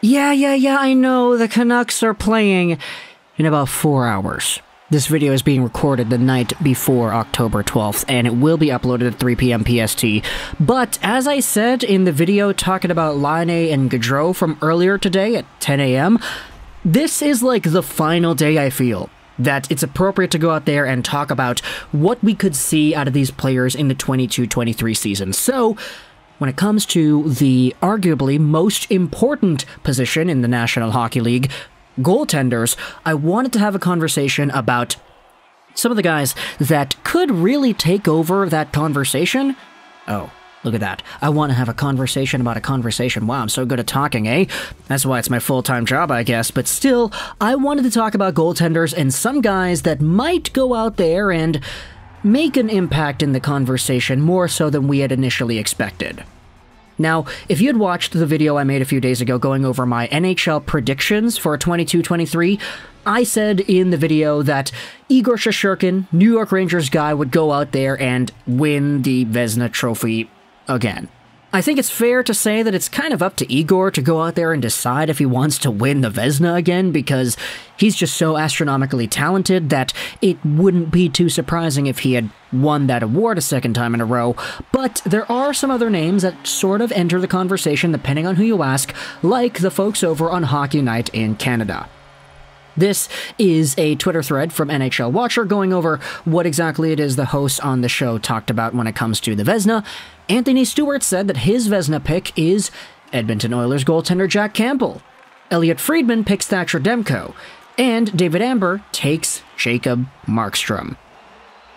Yeah, I know, the Canucks are playing in about 4 hours. This video is being recorded the night before October 12th, and it will be uploaded at 3 p.m. PST. But, as I said in the video talking about Laine and Gaudreau from earlier today at 10 a.m., this is like the final day I feel that it's appropriate to go out there and talk about what we could see out of these players in the 22-23 season. So, when it comes to the arguably most important position in the National Hockey League, goaltenders, I wanted to have a conversation about some of the guys that could really take over that conversation. Oh, look at that. I want to have a conversation about a conversation. Wow, I'm so good at talking, eh? That's why it's my full-time job, I guess. But still, I wanted to talk about goaltenders and some guys that might go out there and make an impact in the conversation more so than we had initially expected. Now, if you had watched the video I made a few days ago going over my NHL predictions for 22-23, I said in the video that Igor Shesterkin, New York Rangers guy, would go out there and win the Vezina Trophy again. I think it's fair to say that it's kind of up to Igor to go out there and decide if he wants to win the Vezina again, because he's just so astronomically talented that it wouldn't be too surprising if he had won that award a second time in a row. But there are some other names that sort of enter the conversation depending on who you ask, like the folks over on Hockey Night in Canada. This is a Twitter thread from NHL Watcher going over what exactly it is the hosts on the show talked about when it comes to the Vezina. Anthony Stewart said that his Vezina pick is Edmonton Oilers goaltender Jack Campbell. Elliot Friedman picks Thatcher Demko. And David Amber takes Jacob Markstrom.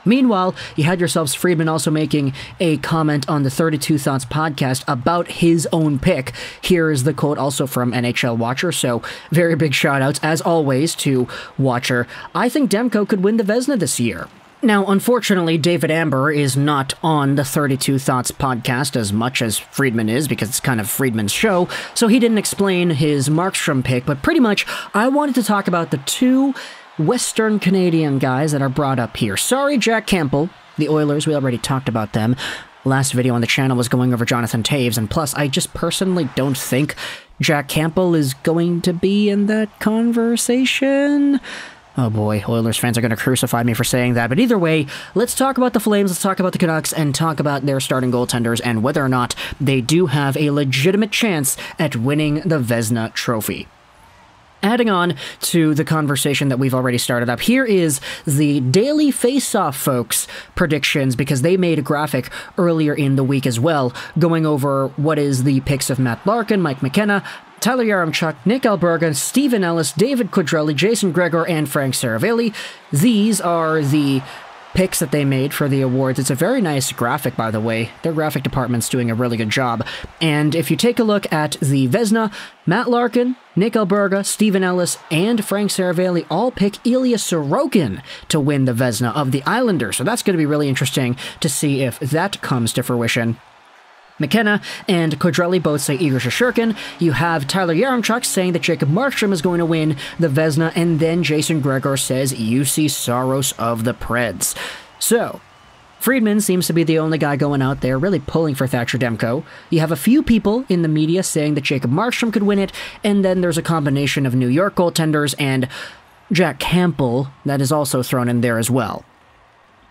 Meanwhile, you had yourselves Friedman also making a comment on the 32 Thoughts podcast about his own pick. Here is the quote also from NHL Watcher, so very big shout-outs, as always, to Watcher. I think Demko could win the Vezina this year. Now, unfortunately, David Amber is not on the 32 Thoughts podcast as much as Friedman is, because it's kind of Friedman's show, so he didn't explain his Markstrom pick, but pretty much, I wanted to talk about the two Western Canadian guys that are brought up here. Sorry, Jack Campbell. The Oilers, we already talked about them. Last video on the channel was going over Jonathan Toews, and plus, I just personally don't think Jack Campbell is going to be in that conversation. Oh boy, Oilers fans are going to crucify me for saying that, but either way, let's talk about the Flames, let's talk about the Canucks, and talk about their starting goaltenders and whether or not they do have a legitimate chance at winning the Vezina Trophy. Adding on to the conversation that we've already started up, here is the Daily Face-Off folks' predictions, because they made a graphic earlier in the week as well, going over what is the picks of Matt Larkin, Mike McKenna, Tyler Yaremchuk, Nick Alberga, Stephen Ellis, David Quadrelli, Jason Gregor, and Frank Saravelli. These are the picks that they made for the awards. It's a very nice graphic, by the way. Their graphic department's doing a really good job. And if you take a look at the Vezina, Matt Larkin, Nick Alberga, Stephen Ellis, and Frank Saravelli all pick Ilya Sorokin to win the Vezina of the Islanders. So that's going to be really interesting to see if that comes to fruition. McKenna and Quadrelli both say Igor Shesterkin. You have Tyler Yaremchuk saying that Jacob Markstrom is going to win the Vezina, and then Jason Gregor says UC Saros of the Preds. So, Friedman seems to be the only guy going out there really pulling for Thatcher Demko. You have a few people in the media saying that Jacob Markstrom could win it, and then there's a combination of New York goaltenders and Jack Campbell that is also thrown in there as well.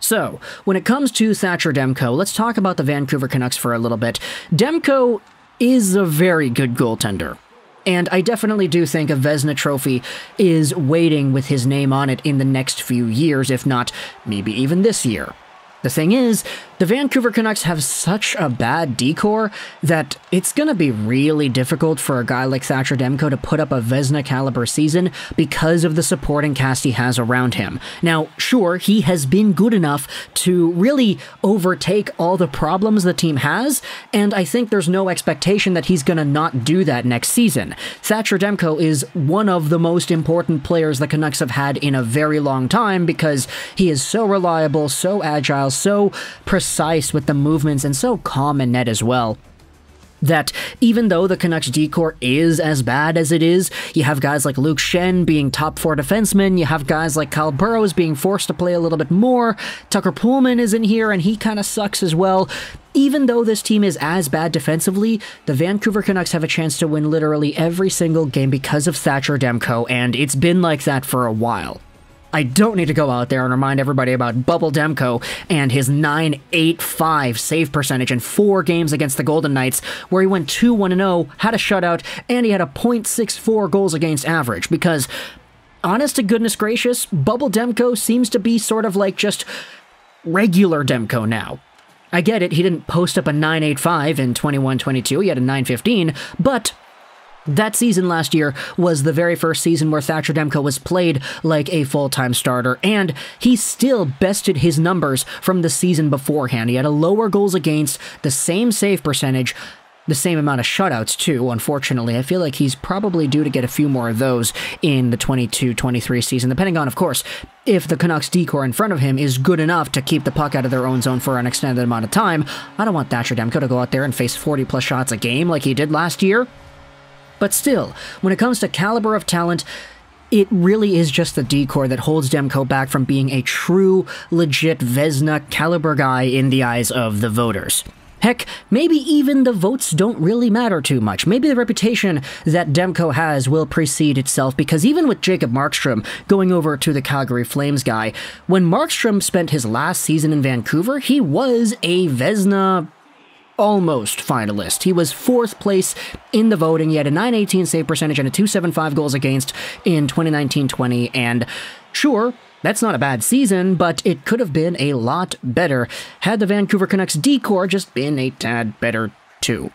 So, when it comes to Thatcher Demko, let's talk about the Vancouver Canucks for a little bit. Demko is a very good goaltender, and I definitely do think a Vezina Trophy is waiting with his name on it in the next few years, if not maybe even this year. The thing is, the Vancouver Canucks have such a bad decor that it's going to be really difficult for a guy like Thatcher Demko to put up a Vezina caliber season because of the supporting cast he has around him. Now, sure, he has been good enough to really overtake all the problems the team has, and I think there's no expectation that he's going to not do that next season. Thatcher Demko is one of the most important players the Canucks have had in a very long time because he is so reliable, so agile, so precise with the movements, and so calm in net as well. that even though the Canucks decor is as bad as it is, you have guys like Luke Schenn being top 4 defensemen, you have guys like Kyle Burrows being forced to play a little bit more, Tucker Poolman is in here and he kind of sucks as well. Even though this team is as bad defensively, the Vancouver Canucks have a chance to win literally every single game because of Thatcher Demko, and it's been like that for a while. I don't need to go out there and remind everybody about Bubble Demko and his .985 save percentage in 4 games against the Golden Knights, where he went 2-1-0, had a shutout, and he had a .64 goals against average, because, honest to goodness gracious, Bubble Demko seems to be sort of like just regular Demko now. I get it, he didn't post up a .985 in 21-22, he had a .915, but that season last year was the very first season where Thatcher Demko was played like a full-time starter, and he still bested his numbers from the season beforehand. He had a lower goals against, the same save percentage, the same amount of shutouts too, unfortunately. I feel like he's probably due to get a few more of those in the 22-23 season, depending on, of course, if the Canucks decor in front of him is good enough to keep the puck out of their own zone for an extended amount of time. I don't want Thatcher Demko to go out there and face 40-plus shots a game like he did last year. But still, when it comes to caliber of talent, it really is just the decor that holds Demko back from being a true, legit Vezina caliber guy in the eyes of the voters. Heck, maybe even the votes don't really matter too much. Maybe the reputation that Demko has will precede itself, because even with Jacob Markstrom going over to the Calgary Flames guy, when Markstrom spent his last season in Vancouver, he was a Vezina almost finalist. He was 4th place in the voting. He had a .918 save percentage and a .275 goals against in 2019-20, and sure, that's not a bad season, but it could have been a lot better had the Vancouver Canucks decor just been a tad better too.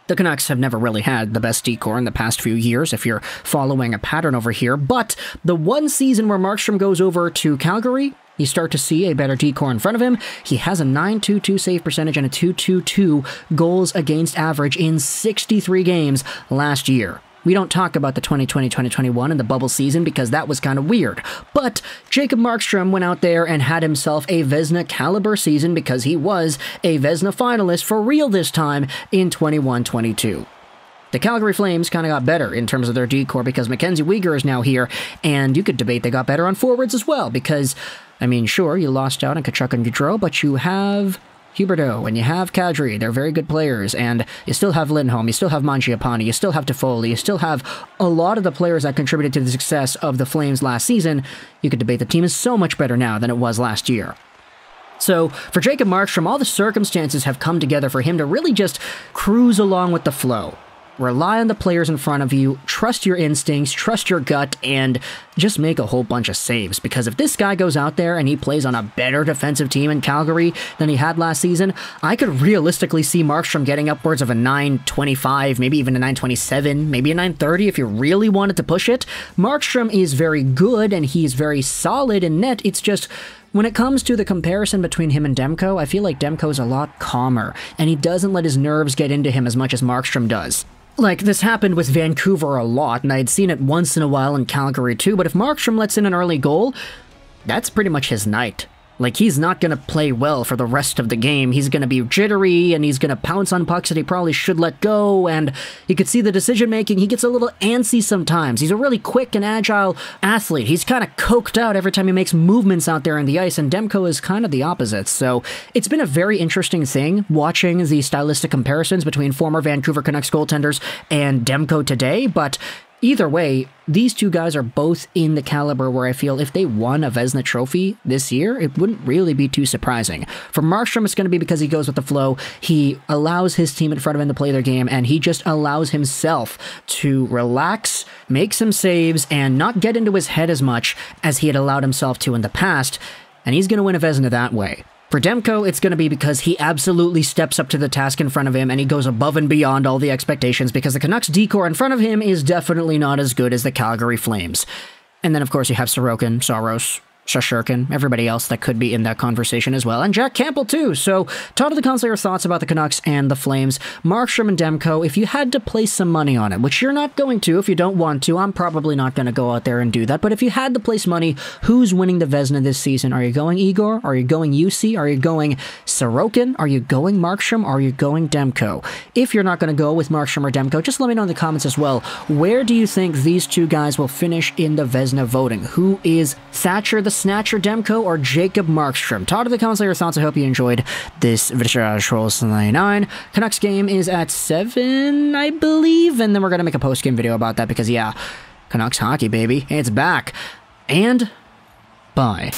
The Canucks have never really had the best decor in the past few years, if you're following a pattern over here, but the one season where Markstrom goes over to Calgary, you start to see a better decor in front of him. He has a .922 save percentage and a .222 goals against average in 63 games last year. We don't talk about the 2020-2021 and the bubble season because that was kind of weird, but Jacob Markstrom went out there and had himself a Vezina caliber season because he was a Vezina finalist for real this time in 21-22. The Calgary Flames kind of got better in terms of their decor because Mackenzie Weegar is now here, and you could debate they got better on forwards as well because, I mean, sure, you lost out on Tkachuk and Gaudreau, but you have Huberdeau and you have Kadri. They're very good players, and you still have Lindholm, you still have Mangiapane, you still have Toffoli, you still have a lot of the players that contributed to the success of the Flames last season. You could debate the team is so much better now than it was last year. So, for Jacob Markstrom, all the circumstances have come together for him to really just cruise along with the flow. Rely on the players in front of you, trust your instincts, trust your gut, and just make a whole bunch of saves. Because if this guy goes out there and he plays on a better defensive team in Calgary than he had last season, I could realistically see Markstrom getting upwards of a .925, maybe even a .927, maybe a .930 if you really wanted to push it. Markstrom is very good and he's very solid in net. It's just, when it comes to the comparison between him and Demko, I feel like Demko's a lot calmer, and he doesn't let his nerves get into him as much as Markstrom does. Like, this happened with Vancouver a lot, and I'd seen it once in a while in Calgary too, but if Markstrom lets in an early goal, that's pretty much his night. Like, he's not going to play well for the rest of the game. He's going to be jittery, and he's going to pounce on pucks that he probably should let go, and you could see the decision-making. He gets a little antsy sometimes. He's a really quick and agile athlete. He's kind of coked out every time he makes movements out there in the ice, and Demko is kind of the opposite. So it's been a very interesting thing watching the stylistic comparisons between former Vancouver Canucks goaltenders and Demko today, but either way, these two guys are both in the caliber where I feel if they won a Vezina Trophy this year, it wouldn't really be too surprising. For Markstrom, it's going to be because he goes with the flow. He allows his team in front of him to play their game, and he just allows himself to relax, make some saves, and not get into his head as much as he had allowed himself to in the past, and he's going to win a Vezina that way. For Demko, it's going to be because he absolutely steps up to the task in front of him and he goes above and beyond all the expectations because the Canucks decor in front of him is definitely not as good as the Calgary Flames. And then, of course, you have Sorokin, Saros, Shesterkin, everybody else that could be in that conversation as well, and Jack Campbell too. So talk to the console your thoughts about the Canucks and the Flames. Markstrom and Demko, if you had to place some money on it, which you're not going to if you don't want to, I'm probably not going to go out there and do that, but if you had to place money, who's winning the Vezina this season? Are you going Igor? Are you going UC? Are you going Sorokin? Are you going Markstrom? Are you going Demko? If you're not going to go with Markstrom or Demko, just let me know in the comments as well. Where do you think these two guys will finish in the Vezina voting? Who is Thatcher the Snatcher Demko or Jacob Markstrom? Talk to the comments your thoughts. I hope you enjoyed this Juraj Rolls 99. Canucks game is at 7, I believe, and then we're going to make a post-game video about that because, yeah, Canucks hockey, baby. It's back. And bye.